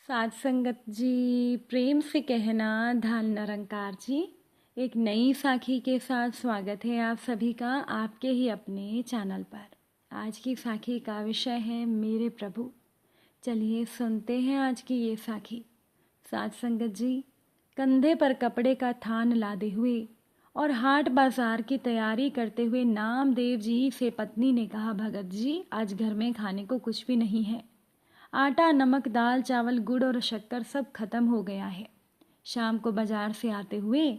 साध संगत जी, प्रेम से कहना धन निरंकार जी। एक नई साखी के साथ स्वागत है आप सभी का आपके ही अपने चैनल पर। आज की साखी का विषय है मेरे प्रभु। चलिए सुनते हैं आज की ये साखी। साध संगत जी, कंधे पर कपड़े का थान लादे हुए और हाट बाजार की तैयारी करते हुए नामदेव जी से पत्नी ने कहा, भगत जी आज घर में खाने को कुछ भी नहीं है। आटा, नमक, दाल, चावल, गुड़ और शक्कर सब खत्म हो गया है। शाम को बाजार से आते हुए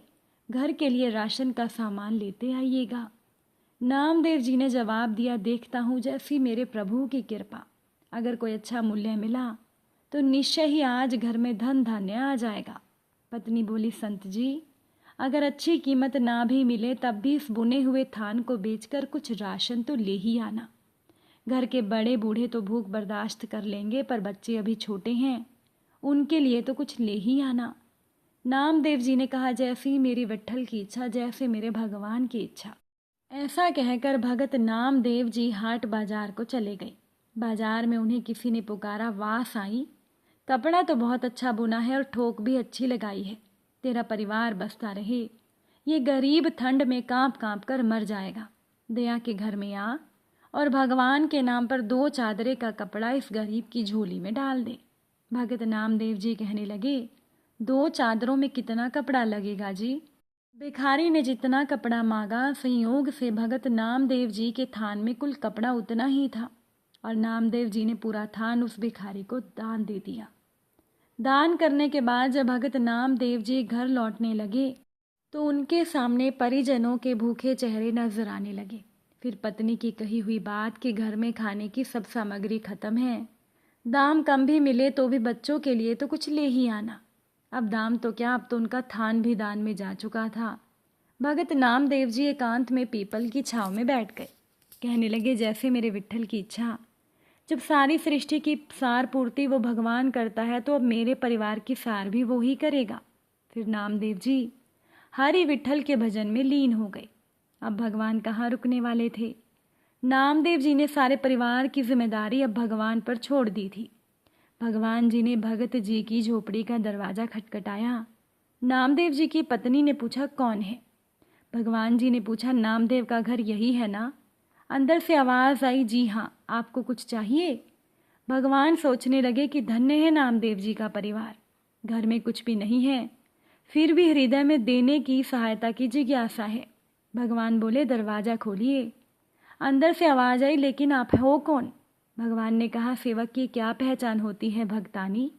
घर के लिए राशन का सामान लेते आइएगा। नामदेव जी ने जवाब दिया, देखता हूँ जैसी मेरे प्रभु की कृपा। अगर कोई अच्छा मूल्य मिला तो निश्चय ही आज घर में धन धान्य आ जाएगा। पत्नी बोली, संत जी अगर अच्छी कीमत ना भी मिले तब भी इस बुने हुए थान को बेचकर कुछ राशन तो ले ही आना। घर के बड़े बूढ़े तो भूख बर्दाश्त कर लेंगे, पर बच्चे अभी छोटे हैं, उनके लिए तो कुछ ले ही आना। नामदेव जी ने कहा, जैसी मेरी विट्ठल की इच्छा, जैसे मेरे भगवान की इच्छा। ऐसा कहकर भगत नामदेव जी हाट बाजार को चले गए। बाजार में उन्हें किसी ने पुकारा, वाह साईं, कपड़ा तो बहुत अच्छा बुना है और ठोक भी अच्छी लगाई है। तेरा परिवार बसता रहे, ये गरीब ठंड में कांप कांप कर मर जाएगा। दया के घर में आ और भगवान के नाम पर 2 चादरे का कपड़ा इस गरीब की झोली में डाल दे। भगत नामदेव जी कहने लगे, 2 चादरों में कितना कपड़ा लगेगा जी? भिखारी ने जितना कपड़ा मांगा, संयोग से भगत नामदेव जी के थान में कुल कपड़ा उतना ही था और नामदेव जी ने पूरा थान उस भिखारी को दान दे दिया। दान करने के बाद जब भगत नामदेव जी घर लौटने लगे तो उनके सामने परिजनों के भूखे चेहरे नजर आने लगे। फिर पत्नी की कही हुई बात कि घर में खाने की सब सामग्री खत्म है, दाम कम भी मिले तो भी बच्चों के लिए तो कुछ ले ही आना। अब दाम तो क्या, अब तो उनका थान भी दान में जा चुका था। भगत नामदेव जी एकांत में पीपल की छांव में बैठ गए। कहने लगे, जैसे मेरे विट्ठल की इच्छा। जब सारी सृष्टि की सार पूर्ति वो भगवान करता है तो अब मेरे परिवार की सार भी वो ही करेगा। फिर नामदेव जी हरि विट्ठल के भजन में लीन हो गए। अब भगवान कहाँ रुकने वाले थे। नामदेव जी ने सारे परिवार की जिम्मेदारी अब भगवान पर छोड़ दी थी। भगवान जी ने भगत जी की झोपड़ी का दरवाज़ा खटखटाया। नामदेव जी की पत्नी ने पूछा, कौन है? भगवान जी ने पूछा, नामदेव का घर यही है ना? अंदर से आवाज़ आई, जी हाँ, आपको कुछ चाहिए? भगवान सोचने लगे कि धन्य है नामदेव जी का परिवार, घर में कुछ भी नहीं है, फिर भी हृदय में देने की सहायता की जिज्ञासा है। भगवान बोले, दरवाज़ा खोलिए। अंदर से आवाज़ आई, लेकिन आप हो कौन? भगवान ने कहा, सेवक की क्या पहचान होती है भक्तानी?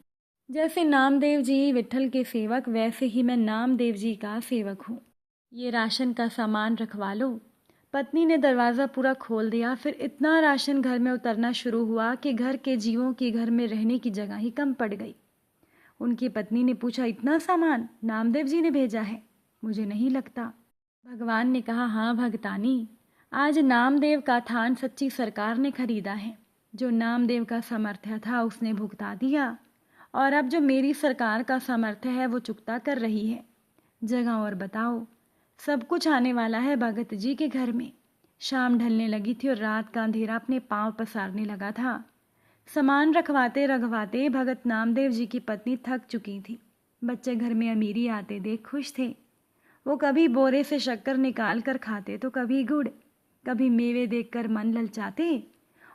जैसे नामदेव जी विट्ठल के सेवक, वैसे ही मैं नामदेव जी का सेवक हूँ। ये राशन का सामान रखवा लो। पत्नी ने दरवाज़ा पूरा खोल दिया। फिर इतना राशन घर में उतरना शुरू हुआ कि घर के जीवों की घर में रहने की जगह ही कम पड़ गई। उनकी पत्नी ने पूछा, इतना सामान नामदेव जी ने भेजा है? मुझे नहीं लगता। भगवान ने कहा, हाँ भगतानी, आज नामदेव का थान सच्ची सरकार ने खरीदा है। जो नामदेव का सामर्थ्य था उसने भुगता दिया और अब जो मेरी सरकार का सामर्थ्य है वो चुकता कर रही है। जगह और बताओ। सब कुछ आने वाला है भगत जी के घर में। शाम ढलने लगी थी और रात का अंधेरा अपने पांव पसारने लगा था। सामान रखवाते रखवाते भगत नामदेव जी की पत्नी थक चुकी थी। बच्चे घर में अमीरी आते देख खुश थे। वो कभी बोरे से शक्कर निकाल कर खाते तो कभी गुड़, कभी मेवे देखकर मन ललचाते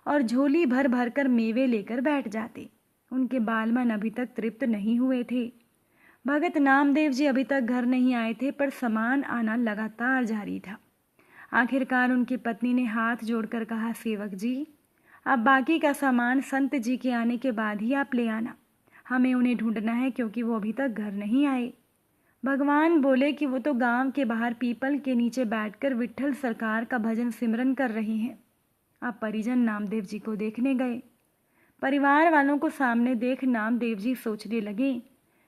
और झोली भर भर कर मेवे लेकर बैठ जाते। उनके बालमन अभी तक तृप्त नहीं हुए थे। भगत नामदेव जी अभी तक घर नहीं आए थे, पर सामान आना लगातार जारी था। आखिरकार उनकी पत्नी ने हाथ जोड़कर कहा, सेवक जी अब बाकी का सामान संत जी के आने के बाद ही आप ले आना। हमें उन्हें ढूंढना है क्योंकि वो अभी तक घर नहीं आए। भगवान बोले कि वो तो गांव के बाहर पीपल के नीचे बैठकर विट्ठल सरकार का भजन सिमरन कर रहे हैं। अब परिजन नामदेव जी को देखने गए। परिवार वालों को सामने देख नामदेव जी सोचने लगे,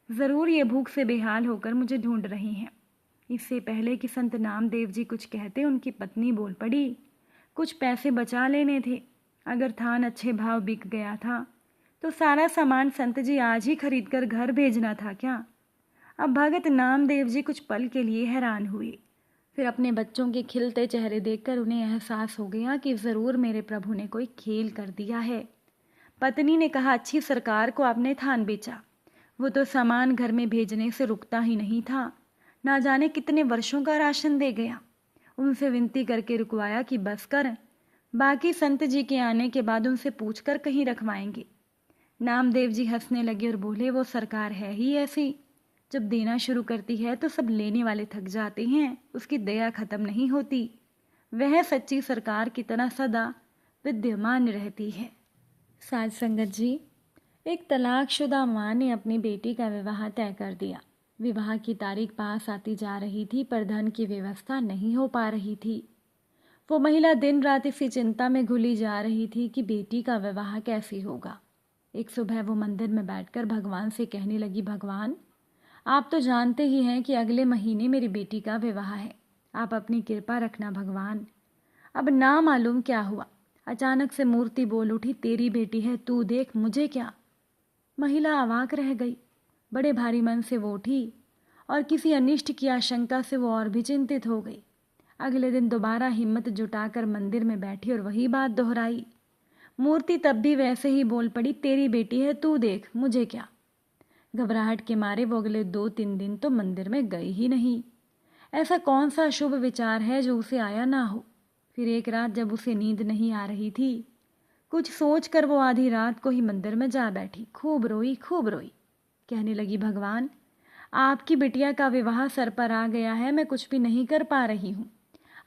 ज़रूर ये भूख से बेहाल होकर मुझे ढूंढ रहे हैं। इससे पहले कि संत नामदेव जी कुछ कहते, उनकी पत्नी बोल पड़ी, कुछ पैसे बचा लेने थे। अगर थान अच्छे भाव बिक गया था तो सारा सामान संत जी आज ही खरीद कर घर भेजना था क्या? अब भगत नामदेव जी कुछ पल के लिए हैरान हुए। फिर अपने बच्चों के खिलते चेहरे देखकर उन्हें एहसास हो गया कि ज़रूर मेरे प्रभु ने कोई खेल कर दिया है। पत्नी ने कहा, अच्छी सरकार को आपने थान बेचा, वो तो सामान घर में भेजने से रुकता ही नहीं था। ना जाने कितने वर्षों का राशन दे गया। उनसे विनती करके रुकवाया कि बस कर, बाकी संत जी के आने के बाद उनसे पूछकर कहीं रखवाएंगे। नामदेव जी हंसने लगे और बोले, वो सरकार है ही ऐसी, जब देना शुरू करती है तो सब लेने वाले थक जाते हैं, उसकी दया खत्म नहीं होती। वह सच्ची सरकार की तरह सदा विद्यमान रहती है। साध संगत जी, एक तलाकशुदा माँ ने अपनी बेटी का विवाह तय कर दिया। विवाह की तारीख पास आती जा रही थी, पर धन की व्यवस्था नहीं हो पा रही थी। वो महिला दिन रात इसी चिंता में घुली जा रही थी कि बेटी का विवाह कैसे होगा। एक सुबह वो मंदिर में बैठकर भगवान से कहने लगी, भगवान, आप तो जानते ही हैं कि अगले महीने मेरी बेटी का विवाह है। आप अपनी कृपा रखना भगवान। अब ना मालूम क्या हुआ, अचानक से मूर्ति बोल उठी, तेरी बेटी है, तू देख, मुझे क्या। महिला अवाक रह गई। बड़े भारी मन से वो उठी और किसी अनिष्ट की आशंका से वो और भी चिंतित हो गई। अगले दिन दोबारा हिम्मत जुटाकर मंदिर में बैठी और वही बात दोहराई। मूर्ति तब भी वैसे ही बोल पड़ी, तेरी बेटी है, तू देख, मुझे क्या। घबराहट के मारे वो अगले 2-3 दिन तो मंदिर में गई ही नहीं। ऐसा कौन सा शुभ विचार है जो उसे आया ना हो। फिर एक रात जब उसे नींद नहीं आ रही थी, कुछ सोच कर वो आधी रात को ही मंदिर में जा बैठी। खूब रोई, खूब रोई। कहने लगी, भगवान, आपकी बिटिया का विवाह सर पर आ गया है, मैं कुछ भी नहीं कर पा रही हूँ।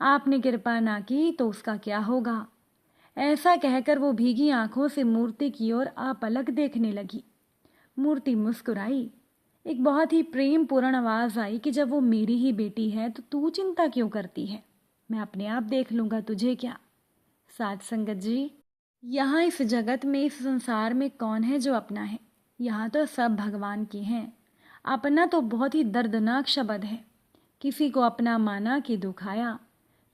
आपने कृपा ना की तो उसका क्या होगा। ऐसा कहकर वो भीगी आंखों से मूर्ति की ओर अपलक देखने लगी। मूर्ति मुस्कुराई। एक बहुत ही प्रेम पूर्ण आवाज आई कि जब वो मेरी ही बेटी है तो तू चिंता क्यों करती है, मैं अपने आप देख लूंगा, तुझे क्या। साध संगत जी, यहाँ इस जगत में, इस संसार में कौन है जो अपना है। यहाँ तो सब भगवान के हैं। अपना तो बहुत ही दर्दनाक शब्द है। किसी को अपना माना कि दुखाया।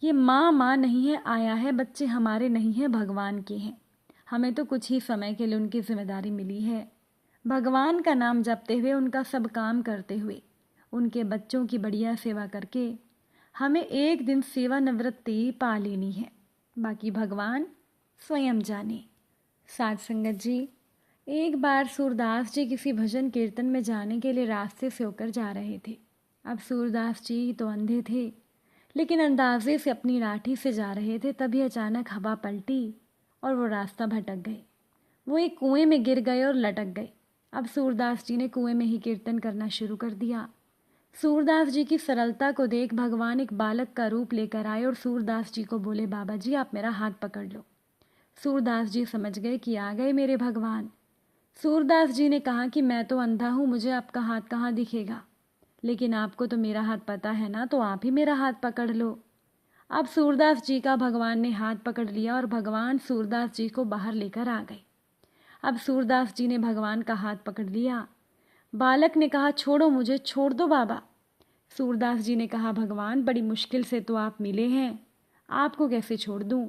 ये माँ माँ नहीं है, आया है, बच्चे हमारे नहीं हैं, भगवान के हैं। हमें तो कुछ ही समय के लिए उनकी जिम्मेदारी मिली है। भगवान का नाम जपते हुए, उनका सब काम करते हुए, उनके बच्चों की बढ़िया सेवा करके हमें एक दिन सेवानिवृत्ति पा लेनी है। बाकी भगवान स्वयं जाने। साध संगत जी, एक बार सूरदास जी किसी भजन कीर्तन में जाने के लिए रास्ते से होकर जा रहे थे। अब सूरदास जी तो अंधे थे, लेकिन अंदाजे से अपनी लाठी से जा रहे थे। तभी अचानक हवा पलटी और वो रास्ता भटक गए। वो एक कुएं में गिर गए और लटक गए। अब सूरदास जी ने कुएं में ही कीर्तन करना शुरू कर दिया। सूरदास जी की सरलता को देख भगवान एक बालक का रूप लेकर आए और सूरदास जी को बोले, बाबा जी, आप मेरा हाथ पकड़ लो। सूरदास जी समझ गए कि आ गए मेरे भगवान। सूरदास जी ने कहा कि मैं तो अंधा हूँ, मुझे आपका हाथ कहाँ दिखेगा, लेकिन आपको तो मेरा हाथ पता है ना, तो आप ही मेरा हाथ पकड़ लो। अब सूरदास जी का भगवान ने हाथ पकड़ लिया और भगवान सूरदास जी को बाहर लेकर आ गए। अब सूरदास जी ने भगवान का हाथ पकड़ लिया। बालक ने कहा, छोड़ो मुझे, छोड़ दो बाबा। सूरदास जी ने कहा, भगवान, बड़ी मुश्किल से तो आप मिले हैं, आपको कैसे छोड़ दूं।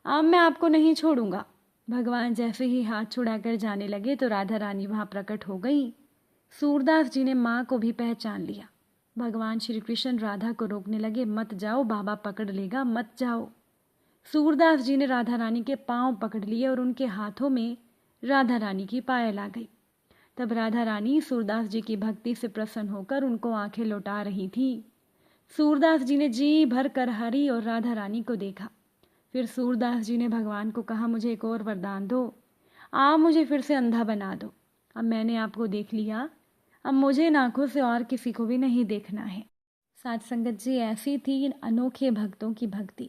अब मैं आपको नहीं छोड़ूंगा। भगवान जैसे ही हाथ छुड़ाकर जाने लगे तो राधा रानी वहां प्रकट हो गई। सूरदास जी ने माँ को भी पहचान लिया। भगवान श्री कृष्ण राधा को रोकने लगे, मत जाओ, बाबा पकड़ लेगा, मत जाओ। सूरदास जी ने राधा रानी के पांव पकड़ लिए और उनके हाथों में राधा रानी की पायल आ गई। तब राधा रानी सूरदास जी की भक्ति से प्रसन्न होकर उनको आंखें लौटा रही थी। सूरदास जी ने जी भर कर हरि और राधा रानी को देखा। फिर सूरदास जी ने भगवान को कहा, मुझे एक और वरदान दो, आप मुझे फिर से अंधा बना दो। अब मैंने आपको देख लिया, अब मुझे इन आंखों से और किसी को भी नहीं देखना है। साध संगत जी, ऐसी थी इन अनोखे भक्तों की भक्ति,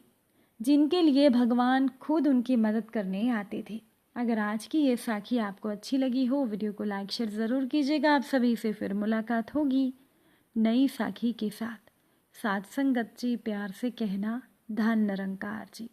जिनके लिए भगवान खुद उनकी मदद करने आते थे। अगर आज की ये साखी आपको अच्छी लगी हो, वीडियो को लाइक शेयर ज़रूर कीजिएगा। आप सभी से फिर मुलाकात होगी नई साखी के साथ। साध संगत जी, प्यार से कहना, धन निरंकार जी।